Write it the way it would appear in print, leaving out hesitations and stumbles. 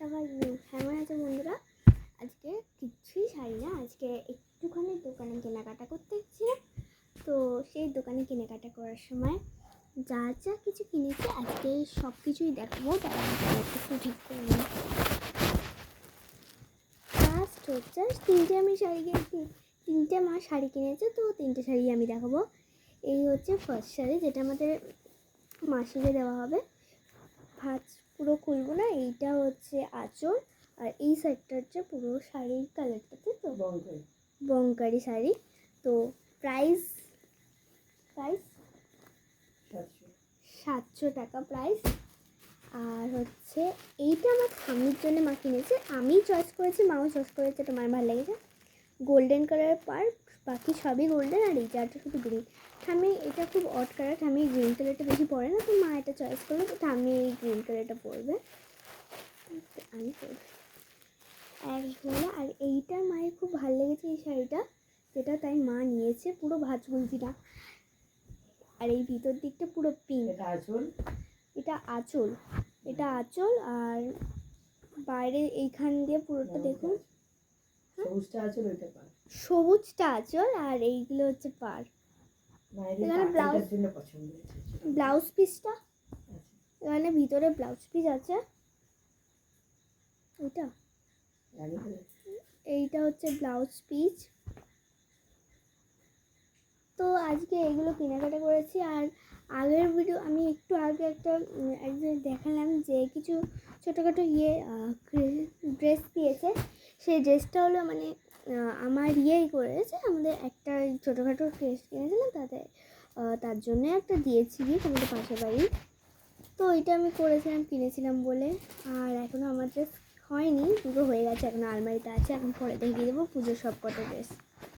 সবাই কেমন আছে বন্ধুরা? আজকে কিচ্ছুই শাড়ি না, আজকে একটুখানি দোকানে কেনাকাটা করতে এসেছিলাম। তো সেই দোকানে কেনাকাটা করার সময় যা যা কিছু কিনেছি আজকে সব কিছুই দেখাবো। তারা একটু ঠিক করে নিই। ফার্স্ট হচ্ছে তিনটে মা শাড়ি কিনেছে, তো তিনটে শাড়ি আমি দেখাবো। এই হচ্ছে ফার্স্ট শাড়ি, যেটা আমাদের মাসিকে দেওয়া হবে। ভাঁজ পুরো খুলবো না। এইটা হচ্ছে আঁচল, আর এই সাইডটা হচ্ছে পুরো শাড়ির কালারটাতে, তো বঙ্কারি শাড়ি। তো প্রাইস 700 টাকা প্রাইস। আর হচ্ছে এইটা আমার স্বামীর জন্য মা কিনেছে, আমি চয়েস করেছি, মাও চয়েস করেছে, তোমার ভালো লেগেছে। গোল্ডেন কালারের পার, বাকি সবই গোল্ডেন, আর এই চারটা শুধু গ্রিন। ঠামি এটা খুব অড কালার, ঠামি গ্রিন কালারটা বেশি পরে না, তো মা এটা চয়েস করলো, তো ঠামি এই গ্রিন কালারটা পরবে, আমি পরবো এক ঝোলা। আর এইটা মায়ের খুব ভালো লেগেছে এই শাড়িটা, যেটা তাই মা নিয়েছে। পুরো ভাঁজ গুলজিটা, আর এই ভিতর দিকটা পুরো পিঙ্ক। এটা আঁচল, আর বাইরে এইখান দিয়ে পুরোটা দেখুন, সবুজটা আঁচল, আর এইগুলো হচ্ছে পার। এখানে ব্লাউজ পিসটা, এখানে ভিতরে ব্লাউজ পিস আছে। এইটা হচ্ছে ব্লাউজ পিস। তো আজকে এইগুলো কেনাকাটা করেছি। আর আগের ভিডিও আমি একটু আগে একজন দেখালাম যে কিছু ছোটোখাটো ড্রেস দিয়েছে। সেই ড্রেসটা হলো মানে আমার করেছে, আমাদের একটা ছোটোখাটো ড্রেস কিনেছিলাম, তার জন্য একটা দিয়েছি আমাদের পাশের বাড়ি। তো এটা আমি কিনেছিলাম বলে। আর এখনও আমার ড্রেস হয়নি, দুটো হয়ে গেছে, এখন আলমারিতে আছে, এখন পরে দেখিয়ে দেবো পুজোর সব কটা ড্রেস।